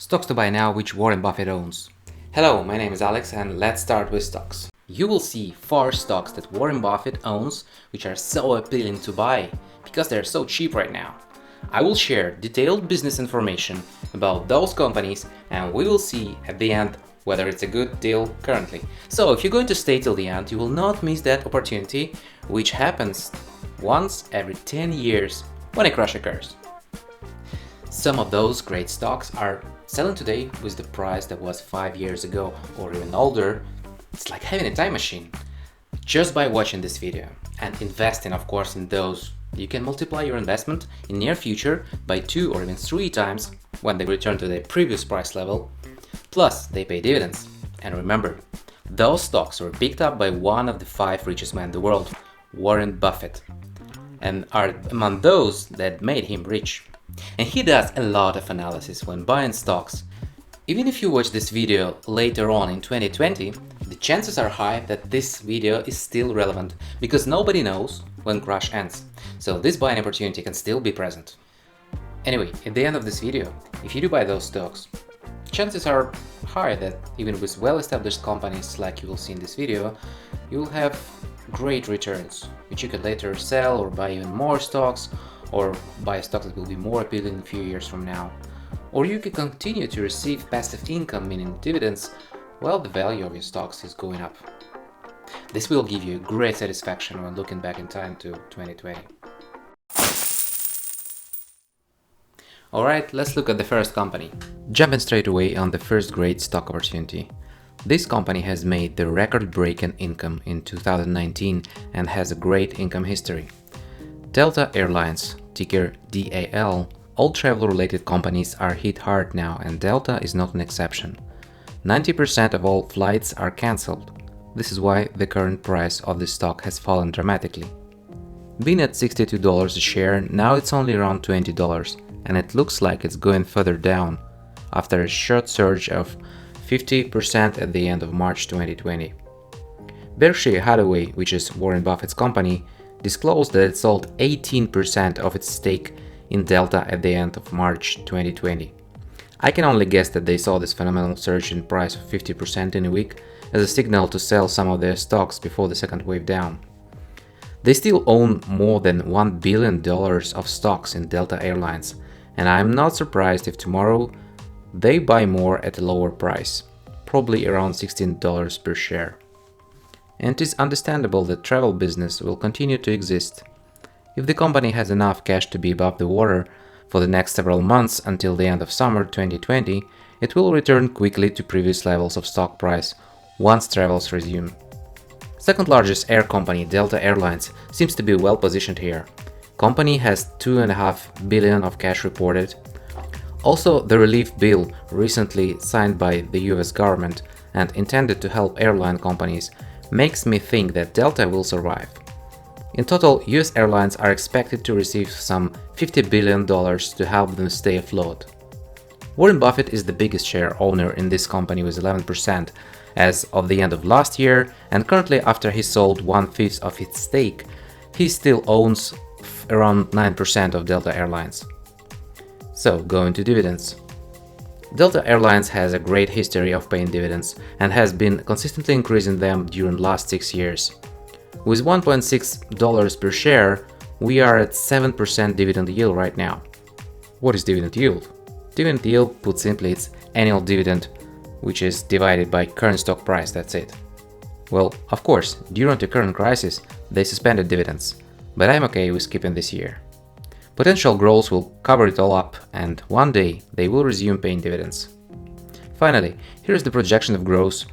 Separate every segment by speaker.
Speaker 1: Stocks to buy now which Warren Buffett owns. Hello, my name is Alex and let's start with stocks. You will see 4 stocks that Warren Buffett owns which are so appealing to buy because they're so cheap right now. I will share detailed business information about those companies and we will see at the end whether it's a good deal currently. So if you're going to stay till the end, you will not miss that opportunity which happens once every 10 years when a crash occurs. Some of those great stocks are selling today with the price that was 5 years ago or even older. It's like having a time machine. Just by watching this video and investing, of course, in those, you can multiply your investment in near future by 2 or even 3 times when they return to their previous price level. Plus, they pay dividends. And remember, those stocks were picked up by one of the 5 richest men in the world, Warren Buffett, and are among those that made him rich. And he does a lot of analysis when buying stocks. Even if you watch this video later on in 2020, the chances are high that this video is still relevant because nobody knows when crash ends. So this buying opportunity can still be present. Anyway, at the end of this video, if you do buy those stocks, chances are high that even with well-established companies like you will see in this video, you will have great returns, which you could later sell or buy even more stocks, or buy a stock that will be more appealing a few years from now. Or you can continue to receive passive income, meaning dividends, while the value of your stocks is going up. This will give you great satisfaction when looking back in time to 2020. Alright, let's look at the first company. Jumping straight away on the first great stock opportunity. This company has made the record-breaking income in 2019 and has a great income history. Delta Airlines, ticker DAL, all travel-related companies are hit hard now and Delta is not an exception. 90% of all flights are cancelled. This is why the current price of this stock has fallen dramatically. Being at $62 a share, now it's only around $20 and it looks like it's going further down after a short surge of 50% at the end of March 2020. Berkshire Hathaway, which is Warren Buffett's company, disclosed that it sold 18% of its stake in Delta at the end of March 2020. I can only guess that they saw this phenomenal surge in price of 50% in a week as a signal to sell some of their stocks before the second wave down. They still own more than $1 billion of stocks in Delta Airlines, and I'm not surprised if tomorrow they buy more at a lower price, probably around $16 per share. And it is understandable that travel business will continue to exist. If the company has enough cash to be above the water for the next several months until the end of summer 2020, it will return quickly to previous levels of stock price once travels resume. Second largest air company, Delta Airlines, seems to be well positioned here. Company has $2.5 billion of cash reported. Also, the relief bill recently signed by the US government and intended to help airline companies makes me think that Delta will survive. In total, US airlines are expected to receive some $50 billion to help them stay afloat. Warren Buffett is the biggest share owner in this company with 11% as of the end of last year, and currently after he sold 1/5 of its stake, he still owns around 9% of Delta Airlines. So, going to dividends. Delta Airlines has a great history of paying dividends and has been consistently increasing them during the last 6 years. With $1.6 per share, we are at 7% dividend yield right now. What is dividend yield? Dividend yield, put simply, it's annual dividend, which is divided by current stock price, that's it. Well, of course, during the current crisis, they suspended dividends, but I'm okay with skipping this year. Potential growth will cover it all up, and one day they will resume paying dividends. Finally, here is the projection of growth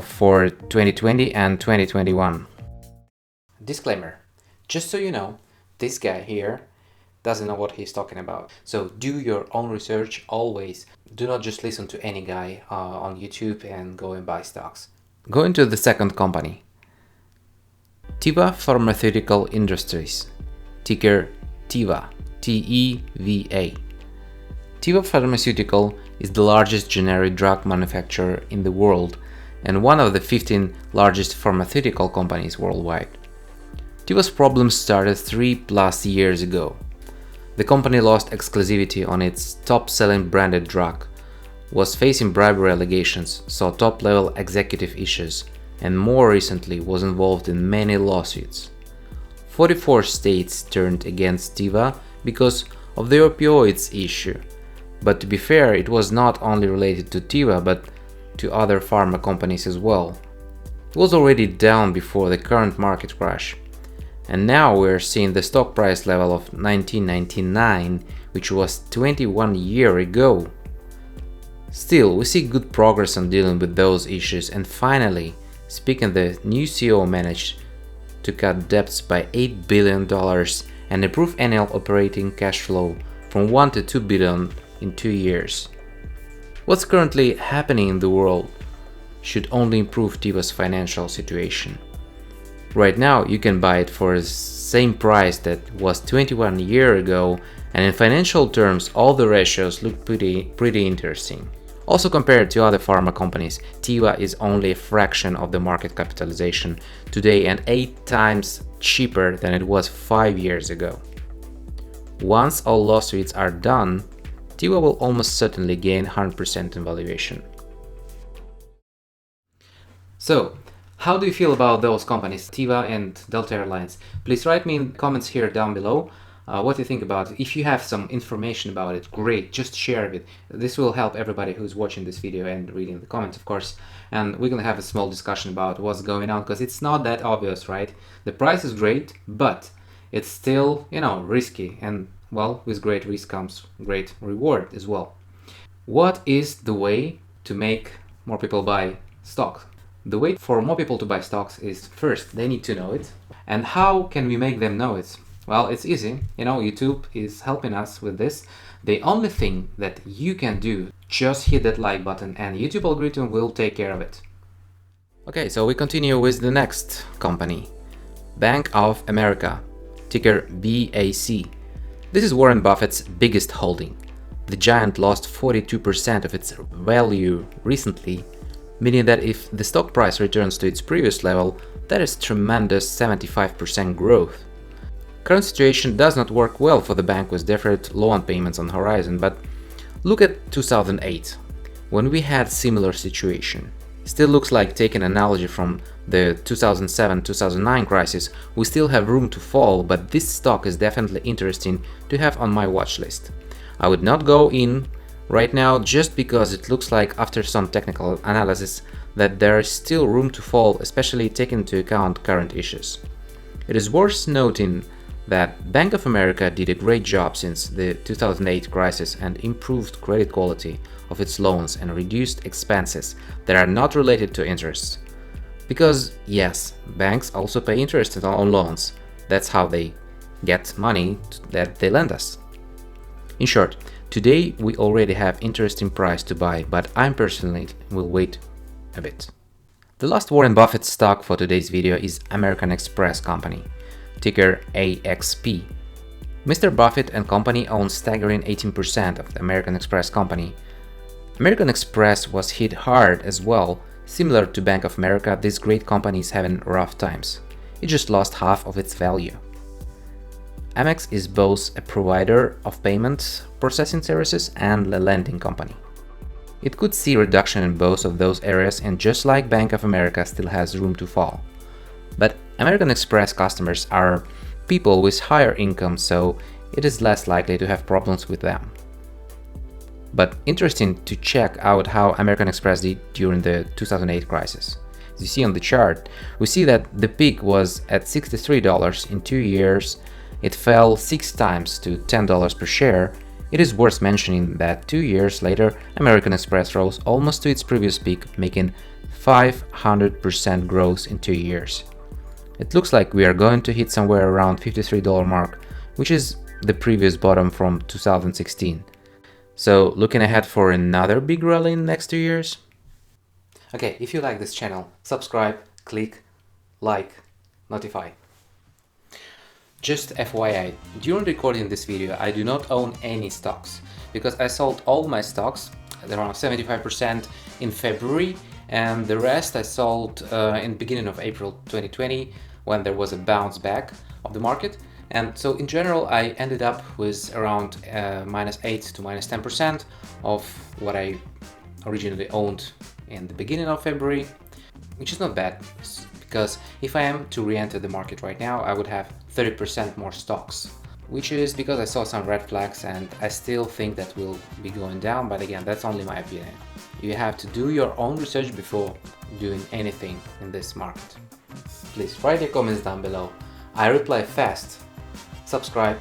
Speaker 1: for 2020 and 2021. Disclaimer: just so you know, this guy here doesn't know what he's talking about. So do your own research always. Do not just listen to any guy on YouTube and go and buy stocks. Going to the second company. Teva Pharmaceutical Industries, ticker Teva, T-E-V-A. Teva Pharmaceutical is the largest generic drug manufacturer in the world and one of the 15 largest pharmaceutical companies worldwide. Teva's problems started 3+ years ago. The company lost exclusivity on its top-selling branded drug, was facing bribery allegations, saw top-level executive issues, and more recently was involved in many lawsuits. 44 states turned against Teva because of the opioids issue, but to be fair, it was not only related to Teva but to other pharma companies as well. It was already down before the current market crash, and now we're seeing the stock price level of 1999, which was 21 years ago. Still, we see good progress on dealing with those issues, and finally, speaking, the new CEO managed to cut debts by $8 billion and improve annual operating cash flow from $1 to $2 billion in 2 years. What's currently happening in the world should only improve Teva's financial situation. Right now, you can buy it for the same price that was 21 years ago, and in financial terms, all the ratios look pretty interesting. Also, compared to other pharma companies, Teva is only a fraction of the market capitalization today and 8 times cheaper than it was 5 years ago. Once all lawsuits are done, Teva will almost certainly gain 100% in valuation. So, how do you feel about those companies, Teva and Delta Airlines? Please write me in the comments here down below what you think about it. If you have some information about it, great, just share it. This will help everybody who's watching this video and reading the comments, of course. And we're gonna have a small discussion about what's going on, because it's not that obvious, right? The price is great, but it's still, risky. And well, with great risk comes great reward as well. What is the way to make more people buy stocks? The way for more people to buy stocks is, first, they need to know it. And how can we make them know it? Well, it's easy. YouTube is helping us with this. The only thing that you can do, just hit that like button and YouTube algorithm will take care of it. Okay, so we continue with the next company, Bank of America, ticker BAC. This is Warren Buffett's biggest holding. The giant lost 42% of its value recently, meaning that if the stock price returns to its previous level, that is tremendous 75% growth. Current situation does not work well for the bank with deferred loan payments on horizon, but look at 2008, when we had similar situation. Still looks like, taking analogy from the 2007-2009 crisis, we still have room to fall, but this stock is definitely interesting to have on my watch list. I would not go in right now just because it looks like, after some technical analysis, that there is still room to fall, especially taking into account current issues. It is worth noting that Bank of America did a great job since the 2008 crisis and improved credit quality of its loans and reduced expenses that are not related to interest. Because yes, banks also pay interest on loans. That's how they get money that they lend us. In short, today we already have interesting price to buy, but I personally will wait a bit. The last Warren Buffett stock for today's video is American Express Company, ticker AXP. Mr. Buffett and company own staggering 18% of the American Express Company. American Express was hit hard as well. Similar to Bank of America, this great company is having rough times. It just lost half of its value. Amex is both a provider of payment processing services and a lending company. It could see reduction in both of those areas, and just like Bank of America, still has room to fall. But American Express customers are people with higher income, so it is less likely to have problems with them. But interesting to check out how American Express did during the 2008 crisis. As you see on the chart, we see that the peak was at $63 in 2 years. It fell 6 times to $10 per share. It is worth mentioning that 2 years later, American Express rose almost to its previous peak, making 500% growth in 2 years. It looks like we are going to hit somewhere around $53 mark, which is the previous bottom from 2016. So looking ahead for another big rally in the next 2 years? Okay, if you like this channel, subscribe, click, like, notify. Just FYI, during recording this video, I do not own any stocks because I sold all my stocks, around 75% in February, and the rest I sold in the beginning of April 2020 when there was a bounce back of the market. And so in general, I ended up with around -8 to -10% of what I originally owned in the beginning of February, which is not bad, because if I am to re-enter the market right now, I would have 30% more stocks, which is because I saw some red flags and I still think that will be going down, but again, that's only my opinion. You have to do your own research before doing anything in this market. Please write your comments down below. I reply fast. Subscribe.